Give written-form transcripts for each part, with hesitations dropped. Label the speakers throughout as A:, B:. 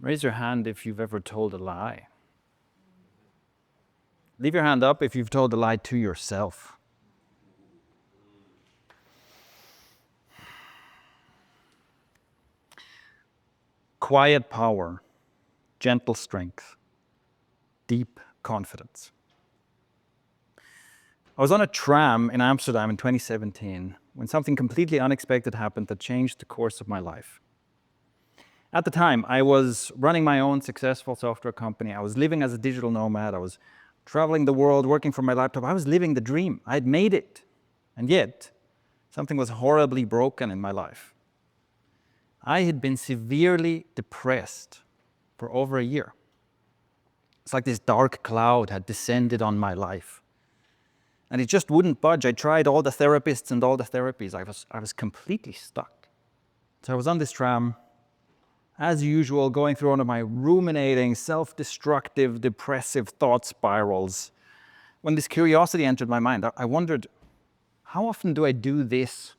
A: Raise your hand if you've ever told a lie. Leave your hand up if you've told a lie to yourself. Quiet power, gentle strength, deep confidence. I was on a tram in Amsterdam in 2017 when something completely unexpected happened that changed the course of my life. At the time, I was running my own successful software company. I was living as a digital nomad. I was traveling the world, working from my laptop. I was living the dream. I had made it. And yet, something was horribly broken in my life. I had been severely depressed for over a year. It's like this dark cloud had descended on my life. And it just wouldn't budge. I tried all the therapists and all the therapies. I was completely stuck. So I was on this tram, as usual, going through one of my ruminating, self-destructive, depressive thought spirals, when this curiosity entered my mind. I wondered, how often do I do this?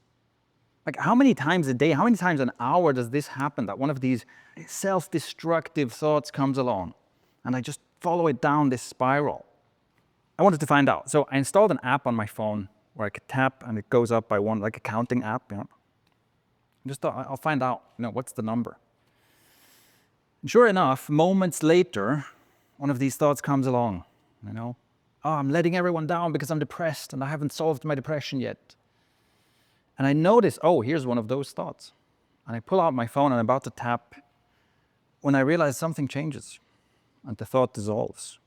A: Like, how many times a day, how many times an hour does this happen, that one of these self-destructive thoughts comes along, and I just follow it down this spiral? I wanted to find out. So I installed an app on my phone where I could tap and it goes up by one, like a counting app. I just thought, I'll find out, what's the number? And sure enough, moments later, one of these thoughts comes along. Oh, I'm letting everyone down because I'm depressed and I haven't solved my depression yet. And I notice, here's one of those thoughts. And I pull out my phone and I'm about to tap when I realize something changes and the thought dissolves.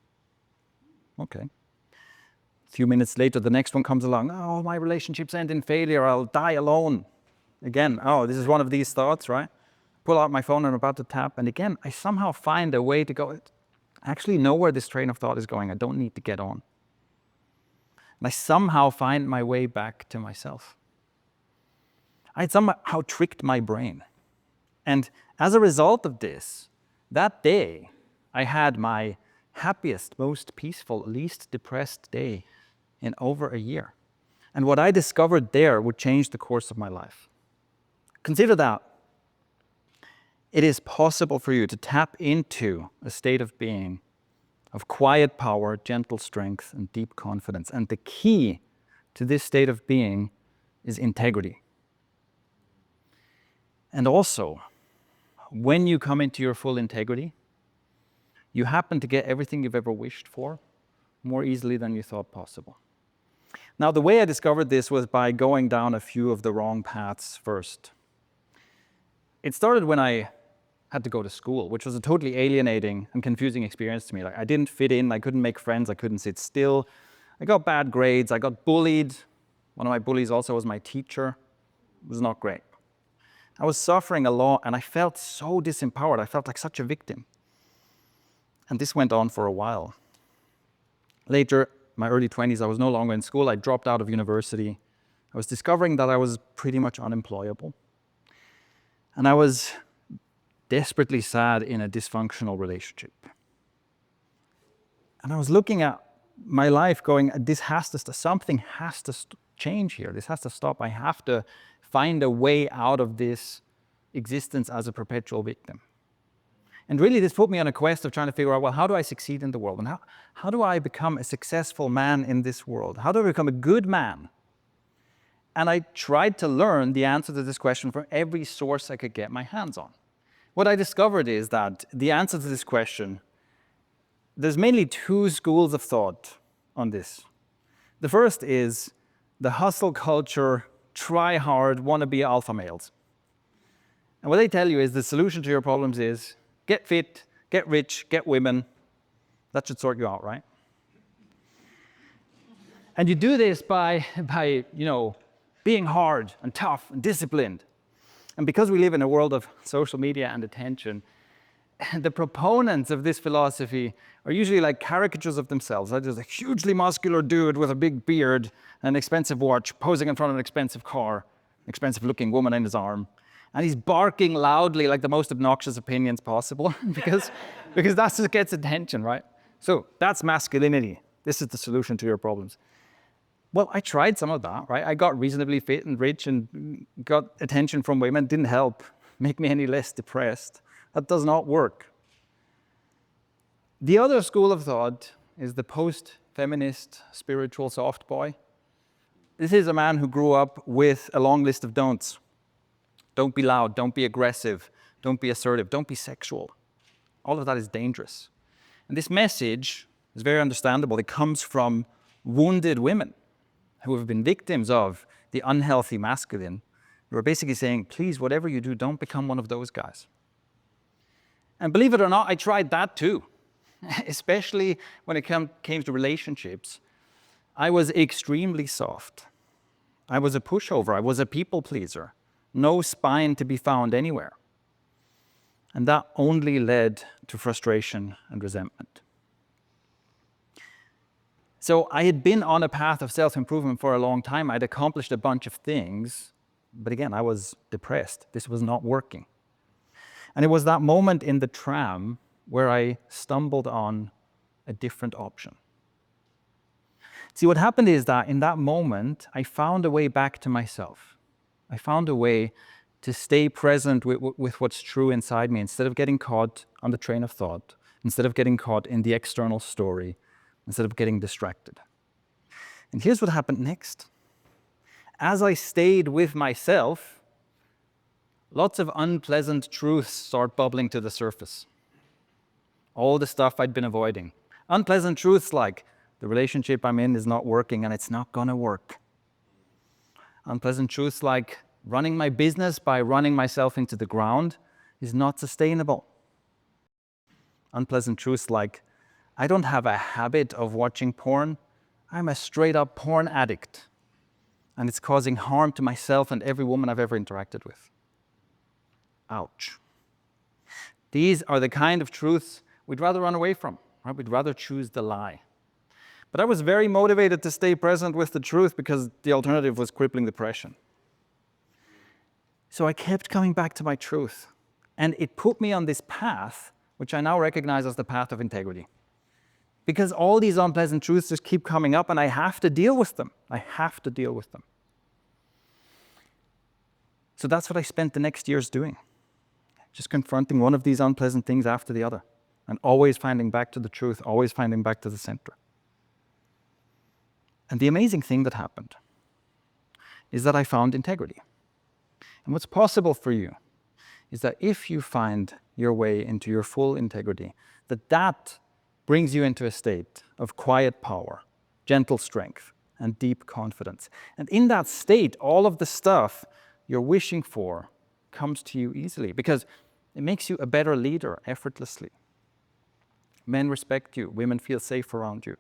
A: Okay. A few minutes later, the next one comes along. Oh, my relationships end in failure. I'll die alone. Again, this is one of these thoughts, right? Pull out my phone and I'm about to tap. And again, I somehow find a way to go. I actually know where this train of thought is going. I don't need to get on. And I somehow find my way back to myself. I had somehow tricked my brain. And as a result of this, that day, I had my happiest, most peaceful, least depressed day in over a year. And what I discovered there would change the course of my life. Consider that. It is possible for you to tap into a state of being of quiet power, gentle strength, and deep confidence. And the key to this state of being is integrity. And also, when you come into your full integrity, you happen to get everything you've ever wished for more easily than you thought possible. Now, the way I discovered this was by going down a few of the wrong paths first. It started when I had to go to school, which was a totally alienating and confusing experience to me. Like, I didn't fit in, I couldn't make friends, I couldn't sit still. I got bad grades, I got bullied. One of my bullies also was my teacher. It was not great. I was suffering a lot and I felt so disempowered. I felt like such a victim. And this went on for a while. Later, my early 20s, I was no longer in school. I dropped out of university. I was discovering that I was pretty much unemployable. And I was desperately sad in a dysfunctional relationship. And I was looking at my life going, something has to change here. This has to stop. I have to find a way out of this existence as a perpetual victim. And really, this put me on a quest of trying to figure out, well, how do I succeed in the world? And how do I become a successful man in this world? How do I become a good man? And I tried to learn the answer to this question from every source I could get my hands on. What I discovered is that the answer to this question, there's mainly two schools of thought on this. The first is the hustle culture, try hard, wannabe alpha males. And what they tell you is the solution to your problems is get fit, get rich, get women. That should sort you out, right? And you do this by being hard and tough and disciplined. And because we live in a world of social media and attention, the proponents of this philosophy are usually like caricatures of themselves. There's a hugely muscular dude with a big beard, an expensive watch, posing in front of an expensive car, an expensive-looking woman in his arm. And he's barking loudly like the most obnoxious opinions possible because that just gets attention, right? So that's masculinity. This is the solution to your problems. Well, I tried some of that, right? I got reasonably fit and rich and got attention from women. Didn't help. make me any less depressed. That does not work. The other school of thought is the post-feminist spiritual soft boy. This is a man who grew up with a long list of don'ts. Don't be loud, don't be aggressive, don't be assertive, don't be sexual. All of that is dangerous. And this message is very understandable. It comes from wounded women who have been victims of the unhealthy masculine, who are basically saying, please, whatever you do, don't become one of those guys. And believe it or not, I tried that too, especially when it came to relationships. I was extremely soft. I was a pushover. I was a people pleaser. No spine to be found anywhere. And that only led to frustration and resentment. So I had been on a path of self-improvement for a long time. I'd accomplished a bunch of things, but again, I was depressed. This was not working. And it was that moment in the tram where I stumbled on a different option. See, what happened is that in that moment, I found a way back to myself. I found a way to stay present with what's true inside me instead of getting caught on the train of thought, instead of getting caught in the external story, instead of getting distracted. And here's what happened next. As I stayed with myself, lots of unpleasant truths start bubbling to the surface. All the stuff I'd been avoiding. Unpleasant truths like, the relationship I'm in is not working and it's not gonna work. Unpleasant truths like, running my business by running myself into the ground is not sustainable. Unpleasant truths like, I don't have a habit of watching porn. I'm a straight up porn addict. And it's causing harm to myself and every woman I've ever interacted with. Ouch. These are the kind of truths we'd rather run away from, right? We'd rather choose the lie. But I was very motivated to stay present with the truth because the alternative was crippling depression. So I kept coming back to my truth. And it put me on this path, which I now recognize as the path of integrity. Because all these unpleasant truths just keep coming up and I have to deal with them. I have to deal with them. So that's what I spent the next years doing. Just confronting one of these unpleasant things after the other. And always finding back to the truth, always finding back to the center. And the amazing thing that happened is that I found integrity. And what's possible for you is that if you find your way into your full integrity, that brings you into a state of quiet power, gentle strength, and deep confidence. And in that state, all of the stuff you're wishing for comes to you easily because it makes you a better leader effortlessly. Men respect you, women feel safe around you.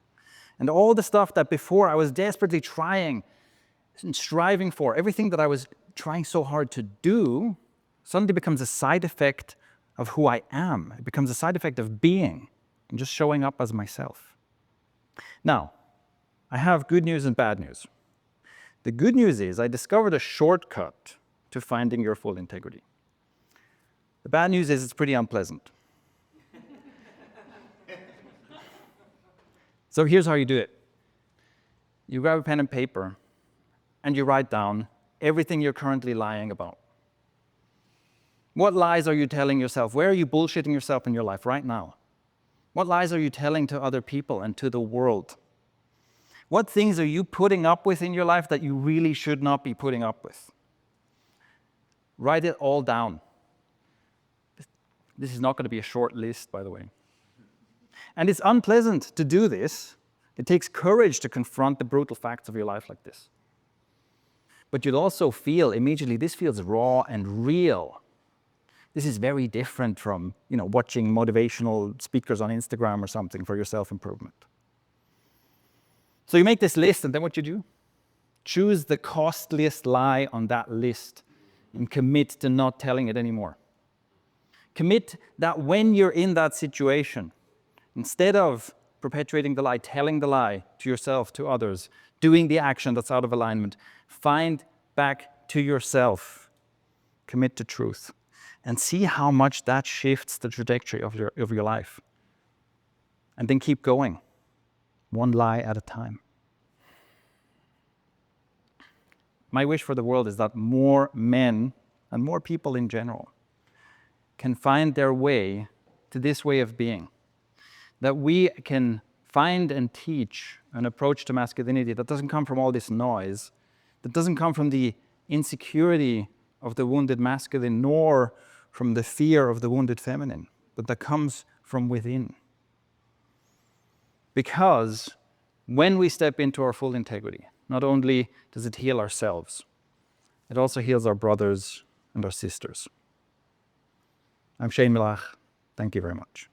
A: And all the stuff that before I was desperately trying and striving for, everything that I was trying so hard to do, suddenly becomes a side effect of who I am. It becomes a side effect of being and just showing up as myself. Now, I have good news and bad news. The good news is I discovered a shortcut to finding your full integrity. The bad news is it's pretty unpleasant. So here's how you do it. You grab a pen and paper and you write down everything you're currently lying about. What lies are you telling yourself? Where are you bullshitting yourself in your life right now? What lies are you telling to other people and to the world? What things are you putting up with in your life that you really should not be putting up with? Write it all down. This is not going to be a short list, by the way. And it's unpleasant to do this. It takes courage to confront the brutal facts of your life like this. But you'll also feel immediately, this feels raw and real. This is very different from, watching motivational speakers on Instagram or something for your self-improvement. So you make this list, and then what you do? Choose the costliest lie on that list and commit to not telling it anymore. Commit that when you're in that situation, instead of perpetuating the lie, telling the lie to yourself, to others, doing the action that's out of alignment, find back to yourself. Commit to truth. And see how much that shifts the trajectory of your life. And then keep going, one lie at a time. My wish for the world is that more men, and more people in general, can find their way to this way of being. That we can find and teach an approach to masculinity that doesn't come from all this noise, that doesn't come from the insecurity of the wounded masculine, nor from the fear of the wounded feminine, but that comes from within. Because when we step into our full integrity, not only does it heal ourselves, it also heals our brothers and our sisters. I'm Shane Melaugh. Thank you very much.